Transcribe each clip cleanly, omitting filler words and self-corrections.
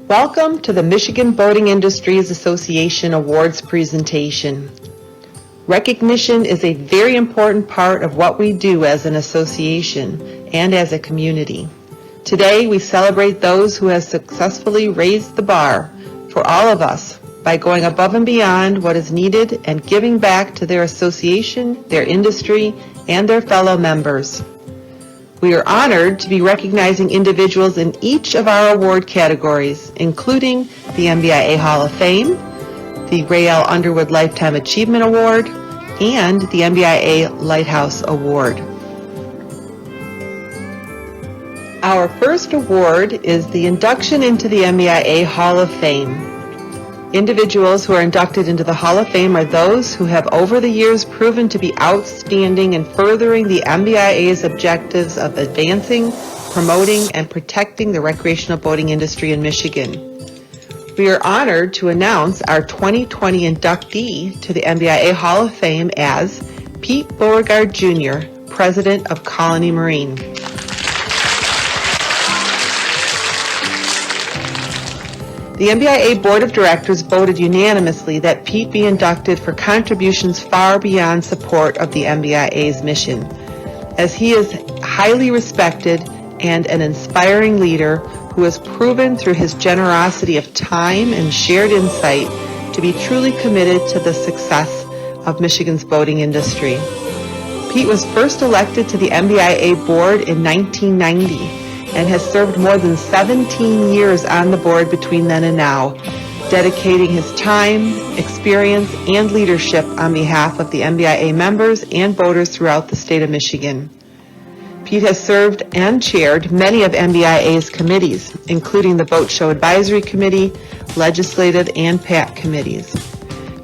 Welcome to the Michigan Boating Industries Association Awards presentation. Recognition is a very important part of what we do as an association and as a community. Today we celebrate those who have successfully raised the bar for all of us by going above and beyond what is needed and giving back to their association, their industry, and their fellow members. We are honored to be recognizing individuals in each of our award categories, including the MBIA Hall of Fame, the Ray L. Underwood Lifetime Achievement Award, and the MBIA Lighthouse Award. Our first award is the induction into the MBIA Hall of Fame. Individuals who are inducted into the Hall of Fame are those who have over the years proven to be outstanding in furthering the MBIA's objectives of advancing, promoting, and protecting the recreational boating industry in Michigan. We are honored to announce our 2020 inductee to the MBIA Hall of Fame as Pete Beauregard Jr., President of Colony Marine. The MBIA Board of Directors voted unanimously that Pete be inducted for contributions far beyond support of the MBIA's mission, as he is highly respected and an inspiring leader who has proven through his generosity of time and shared insight to be truly committed to the success of Michigan's boating industry. Pete was first elected to the MBIA board in 1990. And has served more than 17 years on the board between then and now, dedicating his time, experience, and leadership on behalf of the MBIA members and boaters throughout the state of Michigan. Pete has served and chaired many of MBIA's committees, including the Boat Show Advisory Committee, Legislative, and PAC committees.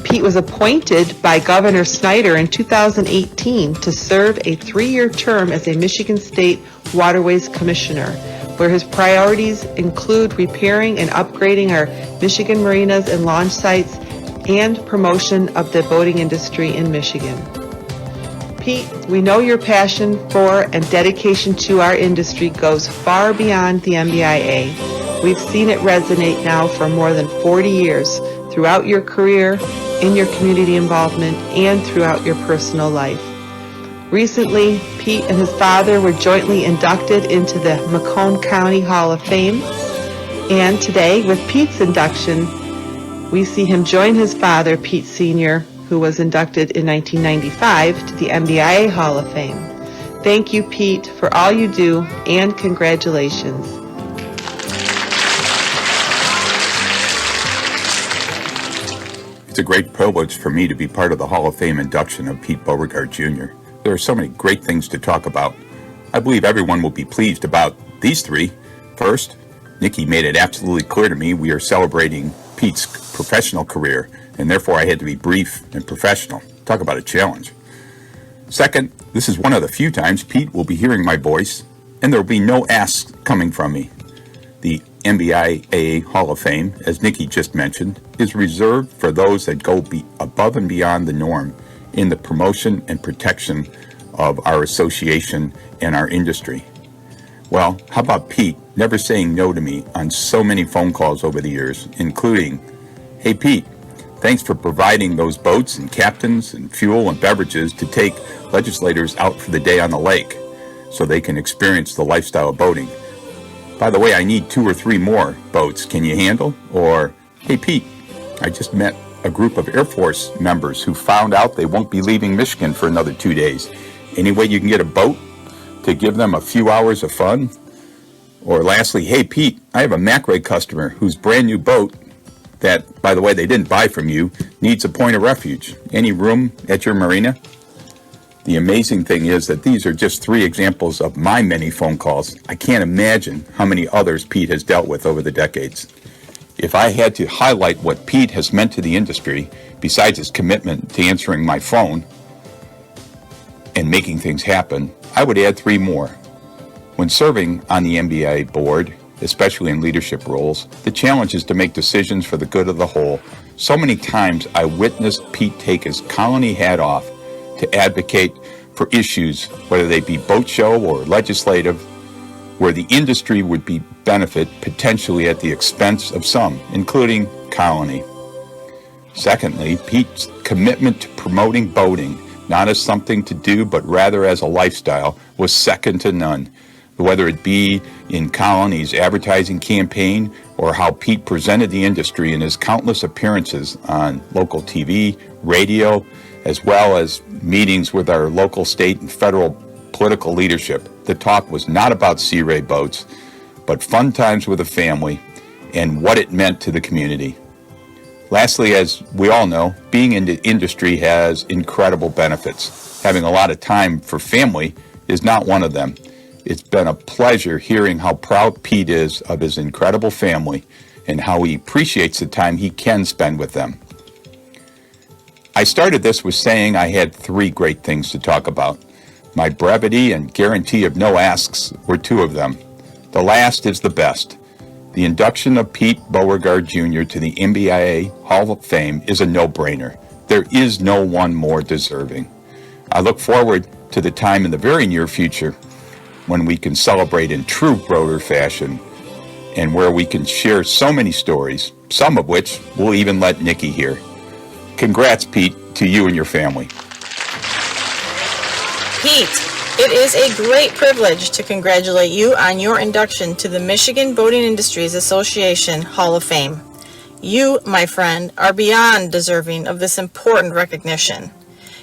Pete was appointed by Governor Snyder in 2018 to serve a 3-year term as a Michigan State Waterways Commissioner, where his priorities include repairing and upgrading our Michigan marinas and launch sites and promotion of the boating industry in Michigan. Pete, we know your passion for and dedication to our industry goes far beyond the MBIA. We've seen it resonate now for more than 40 years throughout your career, in your community involvement, and throughout your personal life. Recently, Pete and his father were jointly inducted into the Macomb County Hall of Fame, and today, with Pete's induction, we see him join his father, Pete Sr., who was inducted in 1995 to the MBIA Hall of Fame. Thank you, Pete, for all you do, and congratulations. It's a great privilege for me to be part of the Hall of Fame induction of Pete Beauregard Jr. There are so many great things to talk about. I believe everyone will be pleased about these three. First, Nikki made it absolutely clear to me we are celebrating Pete's professional career, and therefore I had to be brief and professional. Talk about a challenge. Second, this is one of the few times Pete will be hearing my voice, and there will be no asks coming from me. The MBIA Hall of Fame, as Nikki just mentioned, is reserved for those that go above and beyond the norm in the promotion and protection of our association and our industry. Well, how about Pete never saying no to me on so many phone calls over the years, including, "Hey Pete, thanks for providing those boats and captains and fuel and beverages to take legislators out for the day on the lake so they can experience the lifestyle of boating. By the way, I need 2 or 3 more boats. Can you handle?" Or, "Hey Pete, I just met a group of Air Force members who found out they won't be leaving Michigan for another 2 days. Any way you can get a boat to give them a few hours of fun?" Or lastly, "Hey Pete, I have a Macrae customer whose brand new boat that, by the way, they didn't buy from you, needs a point of refuge. Any room at your marina?" The amazing thing is that these are just 3 examples of my many phone calls. I can't imagine how many others Pete has dealt with over the decades. If I had to highlight what Pete has meant to the industry, besides his commitment to answering my phone and making things happen, I would add 3 more. When serving on the MBIA board, especially in leadership roles, the challenge is to make decisions for the good of the whole. So many times I witnessed Pete take his colony hat off to advocate for issues, whether they be boat show or legislative, where the industry would be benefit potentially at the expense of some, including Colony. Secondly, Pete's commitment to promoting boating, not as something to do, but rather as a lifestyle, was second to none. Whether it be in Colony's advertising campaign or how Pete presented the industry in his countless appearances on local TV, radio, as well as meetings with our local, state, and federal political leadership, the talk was not about Sea Ray boats, but fun times with the family and what it meant to the community. Lastly, as we all know, being in the industry has incredible benefits. Having a lot of time for family is not one of them. It's been a pleasure hearing how proud Pete is of his incredible family and how he appreciates the time he can spend with them. I started this with saying I had 3 great things to talk about. My brevity and guarantee of no asks were 2 of them. The last is the best. The induction of Pete Beauregard Jr. to the MBIA Hall of Fame is a no-brainer. There is no one more deserving. I look forward to the time in the very near future when we can celebrate in true Broder fashion and where we can share so many stories, some of which we'll even let Nikki hear. Congrats, Pete, to you and your family. Pete, it is a great privilege to congratulate you on your induction to the Michigan Boating Industries Association Hall of Fame. You, my friend, are beyond deserving of this important recognition.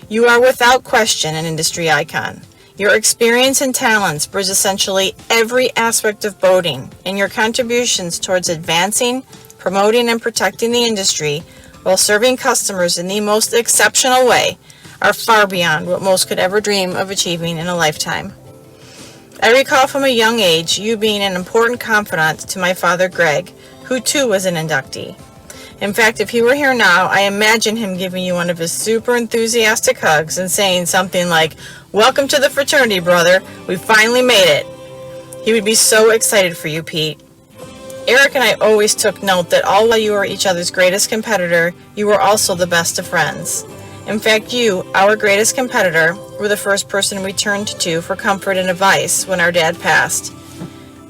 You are without question an industry icon. Your experience and talents bridge essentially every aspect of boating, and your contributions towards advancing, promoting, and protecting the industry while serving customers in the most exceptional way are far beyond what most could ever dream of achieving in a lifetime. I recall from a young age you being an important confidant to my father Greg, who too was an inductee. In fact, if he were here now, I imagine him giving you one of his super enthusiastic hugs and saying something like, "Welcome to the fraternity, brother. We finally made it." He would be so excited for you, Pete. Eric and I always took note that although you were each other's greatest competitor, you were also the best of friends. In fact, you, our greatest competitor, were the first person we turned to for comfort and advice when our dad passed.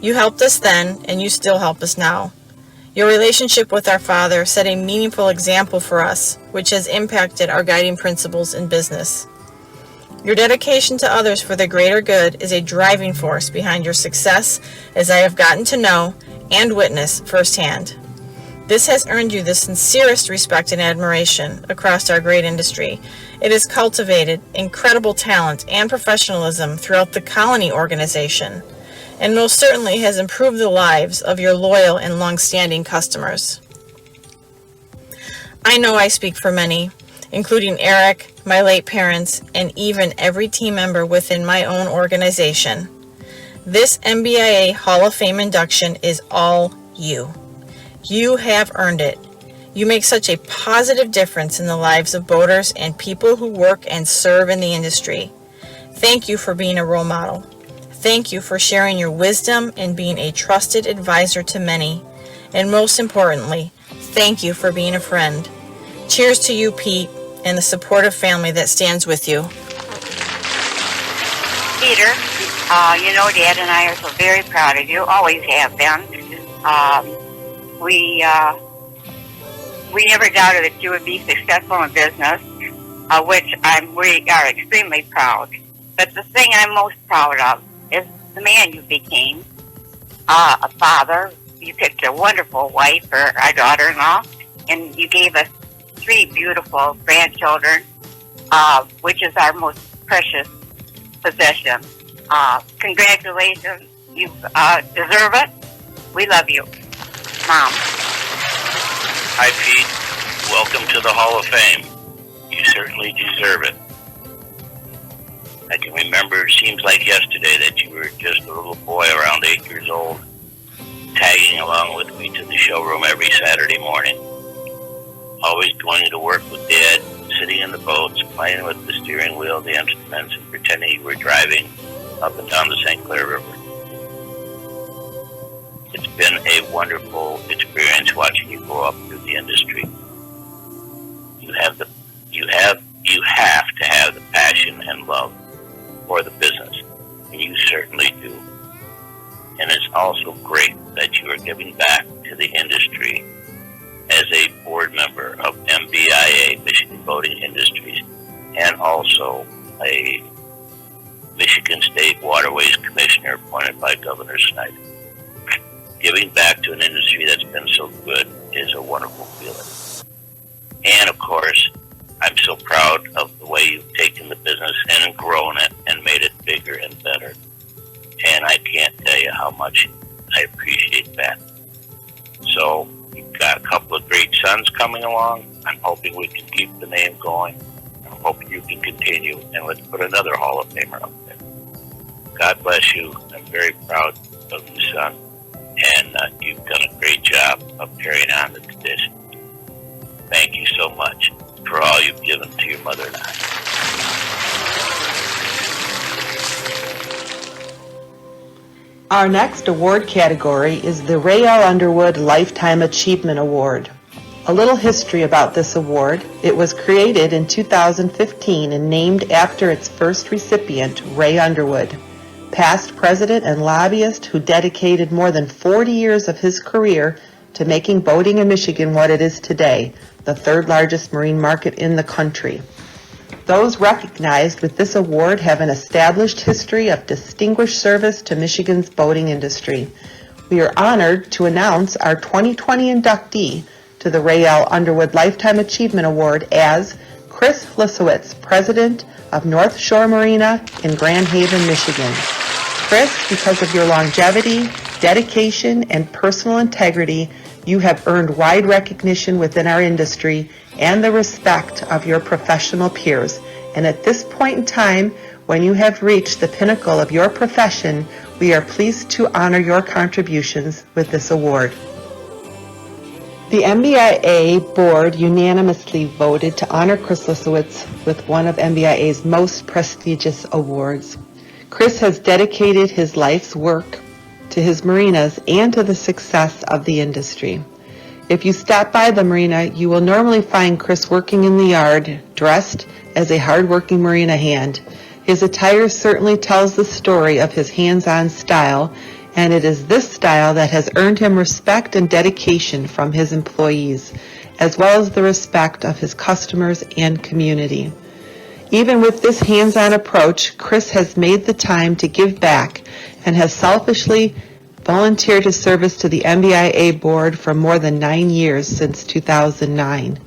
You helped us then, and you still help us now. Your relationship with our father set a meaningful example for us, which has impacted our guiding principles in business. Your dedication to others for the greater good is a driving force behind your success, as I have gotten to know and witness firsthand. This has earned you the sincerest respect and admiration across our great industry. It has cultivated incredible talent and professionalism throughout the Colony organization, and most certainly has improved the lives of your loyal and long-standing customers. I know I speak for many, including Eric, my late parents, and even every team member within my own organization. This MBIA Hall of Fame induction is all you. You have earned it. You make such a positive difference in the lives of boaters and people who work and serve in the industry. Thank you for being a role model. Thank you for sharing your wisdom and being a trusted advisor to many. And most importantly, thank you for being a friend. Cheers to you, Pete, and the supportive family that stands with you. Peter, you know Dad and I are so very proud of you, always have been. We never doubted that you would be successful in business, which we are extremely proud. But the thing I'm most proud of is the man you became, a father. You picked a wonderful wife for our daughter-in-law, and you gave us 3 beautiful grandchildren, which is our most precious possession. Congratulations. You deserve it. We love you. Mom. Hi, Pete. Welcome to the Hall of Fame. You certainly deserve it. I can remember, it seems like yesterday, that you were just a little boy around 8 years old, tagging along with me to the showroom every Saturday morning. Always going to work with Dad, sitting in the boats, playing with the steering wheel, the instruments, and pretending you were driving up and down the St. Clair River. It's been a wonderful experience watching you grow up through the industry. You have to have the passion and love for the business, and you certainly do. And it's also great that you are giving back to the industry as a board member of MBIA, Michigan Boating Industries, and also a Michigan State Waterways Commissioner appointed by Governor Snyder. Giving back to an industry that's been so good is a wonderful feeling. And of course, I'm so proud of the way you've taken the business and grown it and made it bigger and better. And I can't tell you how much I appreciate that. So you've got a couple of great sons coming along. I'm hoping we can keep the name going. I'm hoping you can continue, and let's put another Hall of Famer up there. God bless you. I'm very proud of you, son. And you've done a great job of carrying on the tradition. Thank you so much for all you've given to your mother and I. Our next award category is the Ray L. Underwood Lifetime Achievement Award. A little history about this award. It was created in 2015 and named after its first recipient, Ray Underwood, past president and lobbyist who dedicated more than 40 years of his career to making boating in Michigan what it is today, the third largest marine market in the country. Those recognized with this award have an established history of distinguished service to Michigan's boating industry. We are honored to announce our 2020 inductee to the Ray L. Underwood Lifetime Achievement Award as Chris Lissowitz, President of North Shore Marina in Grand Haven, Michigan. Chris, because of your longevity, dedication, and personal integrity, you have earned wide recognition within our industry and the respect of your professional peers. And at this point in time, when you have reached the pinnacle of your profession, we are pleased to honor your contributions with this award. The MBIA board unanimously voted to honor Chris Lissowitz with one of MBIA's most prestigious awards. Chris has dedicated his life's work to his marinas and to the success of the industry. If you stop by the marina, you will normally find Chris working in the yard, dressed as a hard-working marina hand. His attire certainly tells the story of his hands-on style, and it is this style that has earned him respect and dedication from his employees, as well as the respect of his customers and community. Even with this hands-on approach, Chris has made the time to give back and has selfishly volunteered his service to the MBIA board for more than 9 years since 2009.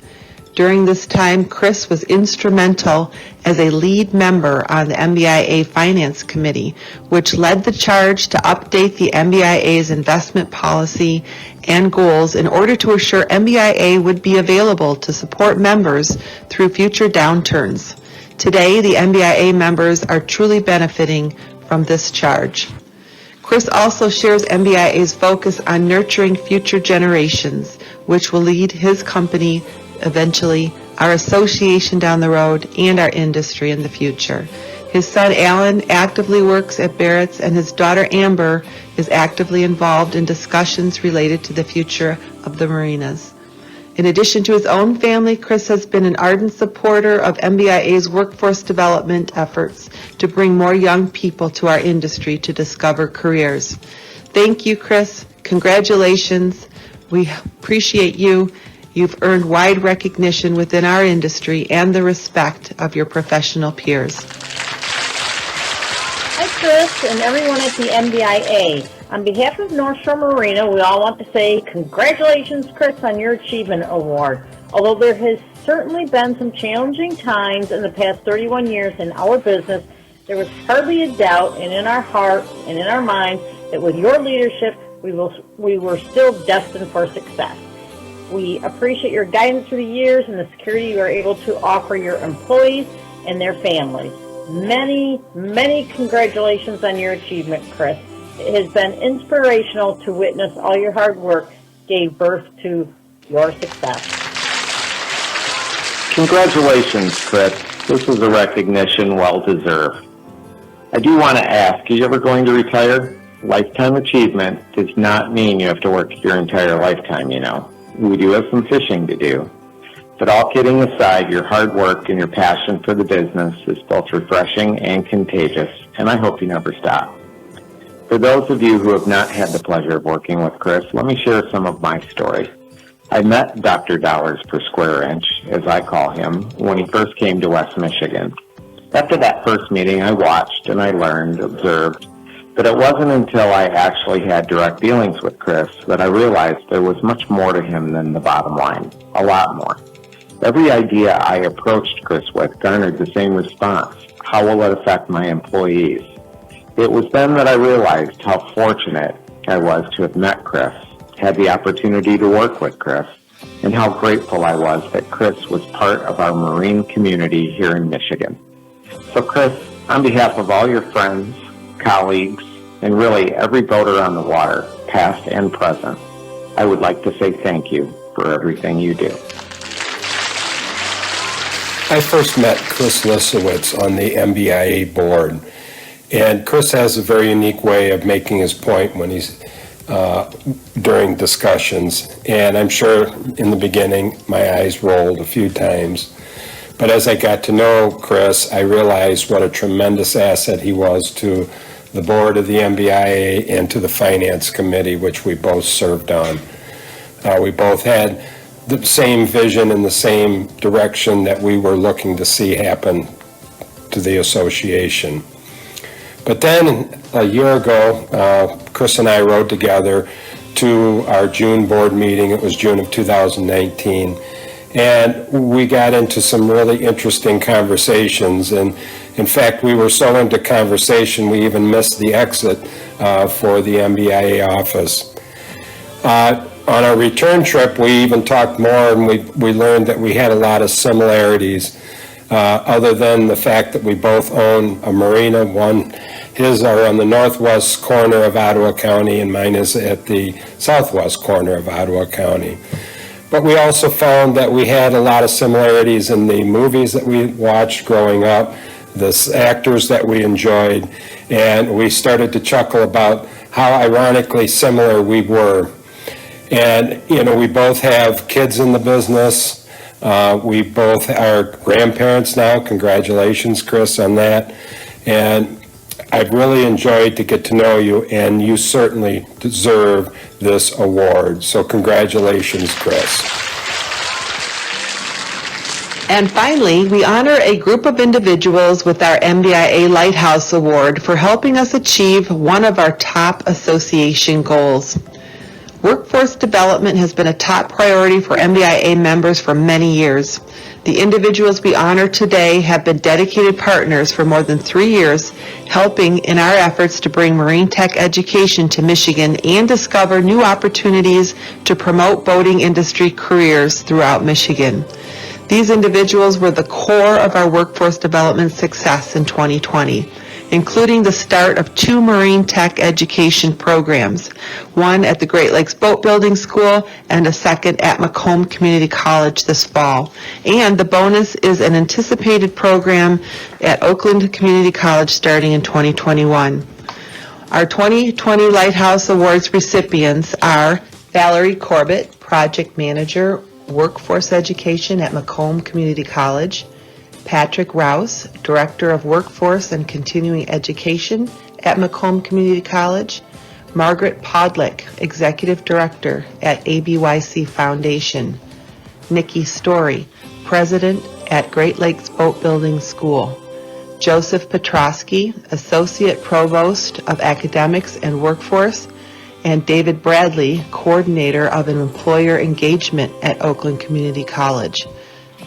During this time, Chris was instrumental as a lead member on the MBIA Finance Committee, which led the charge to update the MBIA's investment policy and goals in order to assure MBIA would be available to support members through future downturns. Today, the MBIA members are truly benefiting from this charge. Chris also shares MBIA's focus on nurturing future generations, which will lead his company eventually, our association down the road, and our industry in the future. His son Alan actively works at Barrett's, and his daughter Amber is actively involved in discussions related to the future of the marinas. In addition to his own family, Chris has been an ardent supporter of MBIA's workforce development efforts to bring more young people to our industry to discover careers. Thank you, Chris. Congratulations. We appreciate you. You've earned wide recognition within our industry and the respect of your professional peers. Hi, Chris, and everyone at the MBIA. On behalf of North Shore Marina, we all want to say congratulations, Chris, on your Achievement Award. Although there has certainly been some challenging times in the past 31 years in our business, there was hardly a doubt, and in our heart and in our minds, that with your leadership, we were still destined for success. We appreciate your guidance through the years and the security you are able to offer your employees and their families. Many, many congratulations on your achievement, Chris. It has been inspirational to witness all your hard work gave birth to your success. Congratulations, Chris. This is a recognition well deserved. I do want to ask, are you ever going to retire? Lifetime achievement does not mean you have to work your entire lifetime, you know. We do have some fishing to do. But all kidding aside, your hard work and your passion for the business is both refreshing and contagious, and I hope you never stop. For those of you who have not had the pleasure of working with Chris, let me share some of my story. I met Dr. Dollars per square inch, as I call him, when he first came to West Michigan. After that first meeting, I watched and I learned, observed, but it wasn't until I actually had direct dealings with Chris that I realized there was much more to him than the bottom line, a lot more. Every idea I approached Chris with garnered the same response. How will it affect my employees? It was then that I realized how fortunate I was to have met Chris, had the opportunity to work with Chris, and how grateful I was that Chris was part of our Marine community here in Michigan. So Chris, on behalf of all your friends, colleagues, and really every boater on the water, past and present, I would like to say thank you for everything you do. I first met Chris Lisowitz on the MBIA board, and Chris has a very unique way of making his point when he's during discussions, and I'm sure in the beginning my eyes rolled a few times, but as I got to know Chris, I realized what a tremendous asset he was to the board of the MBIA and to the finance committee, which we both served on. We both had the same vision and the same direction that we were looking to see happen to the association. But then a year ago, Chris and I rode together to our June board meeting. It was June of 2019. And we got into some really interesting conversations. And in fact, we were so into conversation, we even missed the exit for the MBIA office. On our return trip, we even talked more, and we learned that we had a lot of similarities, other than the fact that we both own a marina. His are on the northwest corner of Ottawa County, and mine is at the southwest corner of Ottawa County. But we also found that we had a lot of similarities in the movies that we watched growing up, the actors that we enjoyed, and we started to chuckle about how ironically similar we were. And, you know, we both have kids in the business. We both are grandparents now. Congratulations, Chris, on that. And I've really enjoyed to get to know you, and you certainly deserve this award. So congratulations, Chris. And finally, we honor a group of individuals with our MBIA Lighthouse Award for helping us achieve one of our top association goals. Workforce development has been a top priority for MBIA members for many years. The individuals we honor today have been dedicated partners for more than 3 years, helping in our efforts to bring marine tech education to Michigan and discover new opportunities to promote boating industry careers throughout Michigan. These individuals were the core of our workforce development success in 2020, including the start of 2 marine tech education programs, one at the Great Lakes Boat Building School and a second at Macomb Community College this fall. And the bonus is an anticipated program at Oakland Community College starting in 2021. Our 2020 Lighthouse Awards recipients are Valerie Corbett, Project Manager, Workforce Education at Macomb Community College, Patrick Rouse, Director of Workforce and Continuing Education at Macomb Community College, Margaret Podlick, Executive Director at ABYC Foundation, Nikki Story, President at Great Lakes Boat Building School, Joseph Petrosky, Associate Provost of Academics and Workforce, and David Bradley, Coordinator of Employer Engagement at Oakland Community College.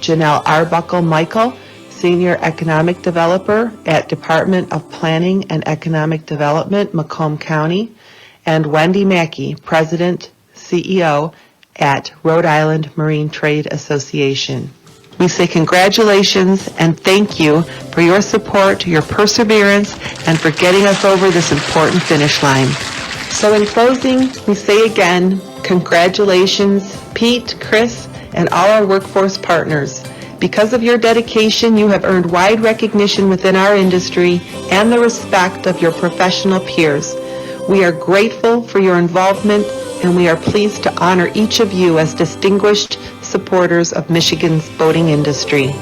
Janelle Arbuckle-Michael, Senior Economic Developer at Department of Planning and Economic Development, Macomb County, and Wendy Mackey, President, CEO at Rhode Island Marine Trade Association. We say congratulations and thank you for your support, your perseverance, and for getting us over this important finish line. So in closing, we say again, congratulations, Pete, Chris, and all our workforce partners. Because of your dedication, you have earned wide recognition within our industry and the respect of your professional peers. We are grateful for your involvement, and we are pleased to honor each of you as distinguished supporters of Michigan's boating industry.